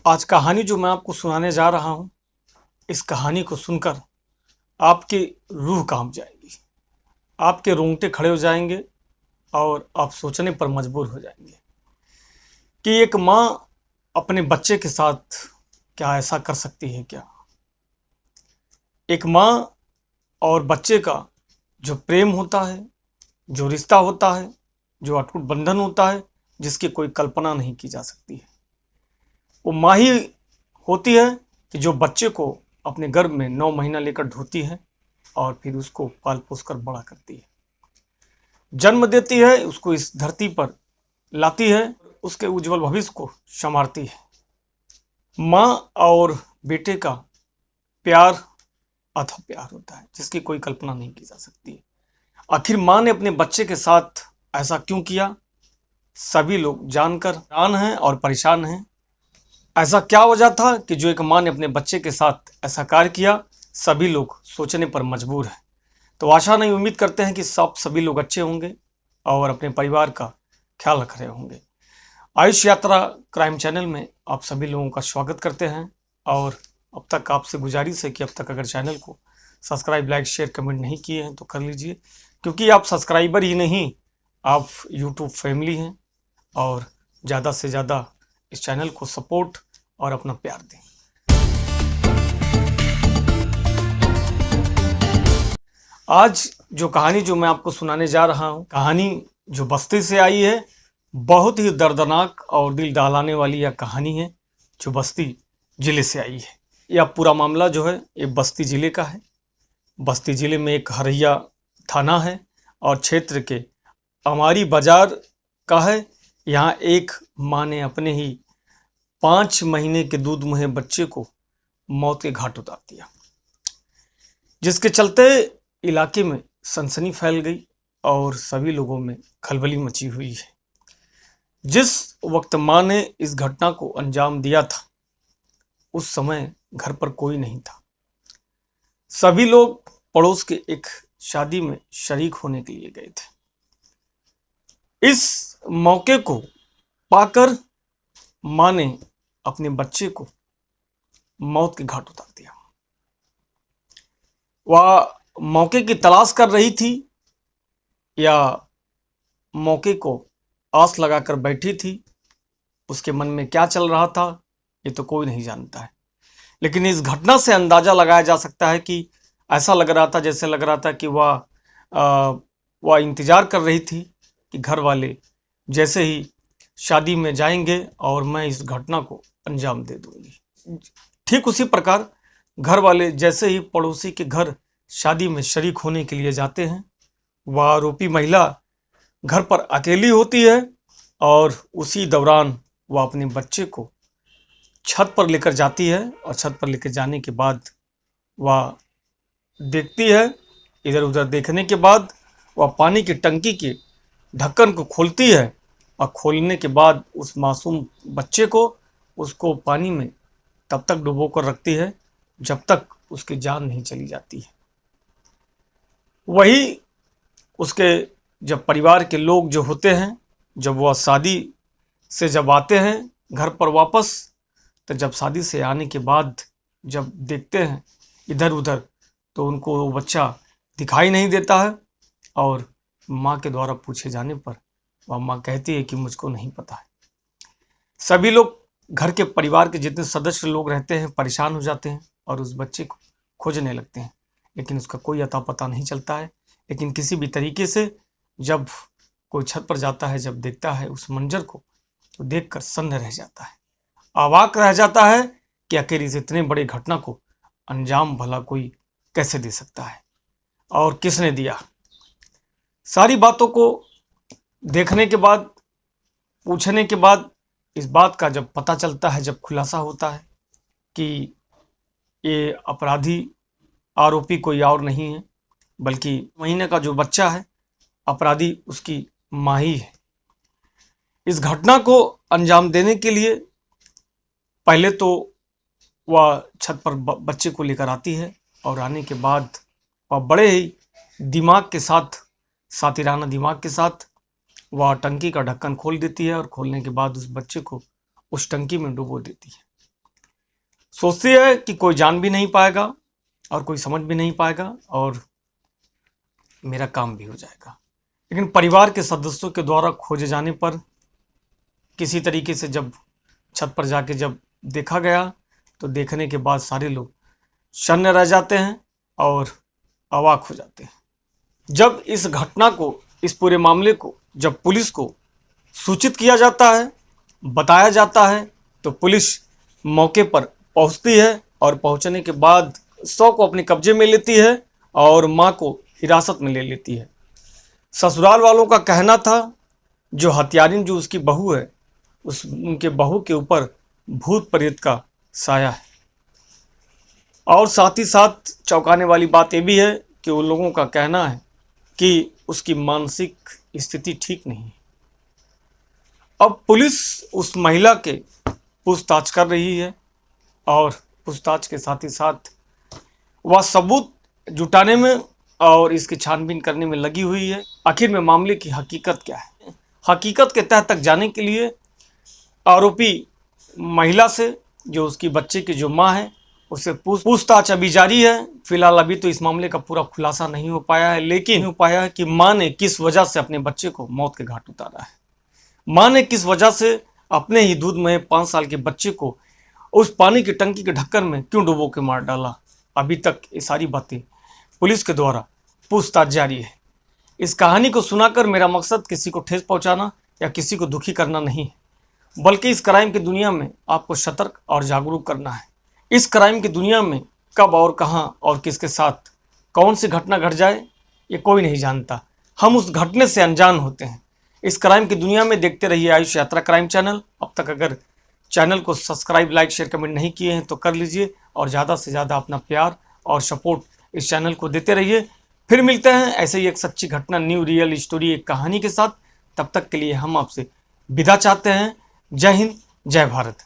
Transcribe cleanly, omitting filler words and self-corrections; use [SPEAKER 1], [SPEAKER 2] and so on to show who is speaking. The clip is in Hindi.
[SPEAKER 1] आज कहानी जो मैं आपको सुनाने जा रहा हूँ, इस कहानी को सुनकर आपकी रूह कांप जाएगी, आपके रोंगटे खड़े हो जाएंगे और आप सोचने पर मजबूर हो जाएंगे कि एक माँ अपने बच्चे के साथ क्या ऐसा कर सकती है क्या। एक माँ और बच्चे का जो प्रेम होता है, जो रिश्ता होता है, जो अटूट बंधन होता है, जिसकी कोई कल्पना नहीं की जा सकती है, वो माँ ही होती है कि जो बच्चे को अपने गर्भ में 9 महीना लेकर ढोती है और फिर उसको पाल पोस कर बड़ा करती है, जन्म देती है, उसको इस धरती पर लाती है, उसके उज्जवल भविष्य को संवारती है। माँ और बेटे का प्यार अथाह प्यार होता है, जिसकी कोई कल्पना नहीं की जा सकती है। आखिर माँ ने अपने बच्चे के साथ ऐसा क्यों किया, सभी लोग जानकर हैरान हैं और परेशान हैं। ऐसा क्या वजह था कि जो एक माँ ने अपने बच्चे के साथ ऐसा कार्य किया, सभी लोग सोचने पर मजबूर हैं। तो आशा नहीं, उम्मीद करते हैं कि सभी लोग अच्छे होंगे और अपने परिवार का ख्याल रख रहे होंगे। आयुष यात्रा क्राइम चैनल में आप सभी लोगों का स्वागत करते हैं और अब तक आपसे गुजारिश है कि अब तक अगर चैनल को सब्सक्राइब, लाइक, शेयर, कमेंट नहीं किए हैं तो कर लीजिए, क्योंकि आप सब्सक्राइबर ही नहीं, आप यूट्यूब फैमिली हैं और ज़्यादा से ज़्यादा इस चैनल को सपोर्ट और अपना प्यार दें। आज जो कहानी जो मैं आपको सुनाने जा रहा हूँ, कहानी जो बस्ती से आई है, बहुत ही दर्दनाक और दिल दहलाने वाली यह कहानी है जो बस्ती जिले से आई है। यह पूरा मामला जो है ये बस्ती जिले का है। बस्ती जिले में एक हरैया थाना है और क्षेत्र के अमारी बाजार का है। यहाँ एक माँ ने अपने ही 5 महीने के दूध मुहे बच्चे को मौत के घाट उतार दिया, जिसके चलते इलाके में सनसनी फैल गई और सभी लोगों में खलबली मची हुई है। जिस वक्त माँ ने इस घटना को अंजाम दिया था, उस समय घर पर कोई नहीं था। सभी लोग पड़ोस के एक शादी में शरीक होने के लिए गए थे। इस मौके को पाकर माँ ने अपने बच्चे को मौत के घाट उतार दिया। वह मौके की तलाश कर रही थी या मौके को आस लगाकर बैठी थी, उसके मन में क्या चल रहा था ये तो कोई नहीं जानता है। लेकिन इस घटना से अंदाजा लगाया जा सकता है कि ऐसा लग रहा था, जैसे लग रहा था कि वह इंतजार कर रही थी कि घर वाले जैसे ही शादी में जाएंगे और मैं इस घटना को अंजाम दे दूंगी। ठीक उसी प्रकार घर वाले जैसे ही पड़ोसी के घर शादी में शरीक होने के लिए जाते हैं, वह आरोपी महिला घर पर अकेली होती है और उसी दौरान वह अपने बच्चे को छत पर लेकर जाती है और छत पर लेकर जाने के बाद वह देखती है। इधर उधर देखने के बाद वह पानी की टंकी के ढक्कन को खोलती है और खोलने के बाद उस मासूम बच्चे को उसको पानी में तब तक डुबो कर रखती है जब तक उसकी जान नहीं चली जाती है। वही उसके जब परिवार के लोग जो होते हैं, जब वह शादी से जब आते हैं घर पर वापस, तो जब शादी से आने के बाद जब देखते हैं इधर उधर, तो उनको वो बच्चा दिखाई नहीं देता है और माँ के द्वारा पूछे जाने पर वह माँ कहती है कि मुझको नहीं पता है। सभी लोग, घर के परिवार के जितने सदस्य लोग रहते हैं, परेशान हो जाते हैं और उस बच्चे को खोजने लगते हैं, लेकिन उसका कोई अता पता नहीं चलता है। लेकिन किसी भी तरीके से जब कोई छत पर जाता है, जब देखता है उस मंजर को, तो देखकर सन्न रह जाता है, अवाक रह जाता है कि आखिर इस इतने बड़े घटना को अंजाम भला कोई कैसे दे सकता है और किसने दिया। सारी बातों को देखने के बाद, पूछने के बाद, इस बात का जब पता चलता है, जब खुलासा होता है कि ये अपराधी आरोपी कोई और नहीं है बल्कि महीने का जो बच्चा है, अपराधी उसकी माँ ही है। इस घटना को अंजाम देने के लिए पहले तो वह छत पर बच्चे को लेकर आती है और आने के बाद वह बड़े ही दिमाग के साथ, सातिराना दिमाग के साथ वह टंकी का ढक्कन खोल देती है और खोलने के बाद उस बच्चे को उस टंकी में डुबो देती है। सोचती है कि कोई जान भी नहीं पाएगा और कोई समझ भी नहीं पाएगा और मेरा काम भी हो जाएगा। लेकिन परिवार के सदस्यों के द्वारा खोजे जाने पर किसी तरीके से जब छत पर जाके जब देखा गया तो देखने के बाद सारे लोग शून्य रह जाते हैं और अवाक हो जाते हैं। जब इस घटना को, इस पूरे मामले को जब पुलिस को सूचित किया जाता है, बताया जाता है, तो पुलिस मौके पर पहुंचती है और पहुंचने के बाद शव को अपने कब्जे में लेती है और मां को हिरासत में ले लेती है। ससुराल वालों का कहना था जो हत्यारिन, जो उसकी बहू है, उनके बहू के ऊपर भूत प्रेत का साया है। और साथ ही साथ चौंकाने वाली बात यह भी है कि उन लोगों का कहना है कि उसकी मानसिक स्थिति ठीक नहीं है। अब पुलिस उस महिला के पूछताछ कर रही है और पूछताछ के साथ ही साथ वह सबूत जुटाने में और इसकी छानबीन करने में लगी हुई है। आखिर में मामले की हकीकत क्या है, हकीकत के तह तक जाने के लिए आरोपी महिला से, जो उसकी बच्चे की जो माँ है, उससे पूछताछ अभी जारी है। फिलहाल अभी तो इस मामले का पूरा खुलासा नहीं हो पाया है, लेकिन हो पाया है कि माँ ने किस वजह से अपने बच्चे को मौत के घाट उतारा है। माँ ने किस वजह से अपने ही दूध में 5 साल के बच्चे को उस पानी की टंकी के ढक्कन में क्यों डुबो के मार डाला। अभी तक ये सारी बातें पुलिस के द्वारा पूछताछ जारी है। इस कहानी को सुनाकर मेरा मकसद किसी को ठेस पहुंचाना या किसी को दुखी करना नहीं है, बल्कि इस क्राइम की दुनिया में आपको सतर्क और जागरूक करना है। इस क्राइम की दुनिया में कब और कहां और किसके साथ कौन सी घटना घट जाए ये कोई नहीं जानता। हम उस घटने से अनजान होते हैं। इस क्राइम की दुनिया में देखते रहिए आयुष यात्रा क्राइम चैनल। अब तक अगर चैनल को सब्सक्राइब, लाइक, शेयर, कमेंट नहीं किए हैं तो कर लीजिए और ज़्यादा से ज़्यादा अपना प्यार और सपोर्ट इस चैनल को देते रहिए। फिर मिलते हैं ऐसे ही एक सच्ची घटना, न्यू रियल स्टोरी, एक कहानी के साथ। तब तक के लिए हम आपसे विदा चाहते हैं। जय हिंद, जय भारत।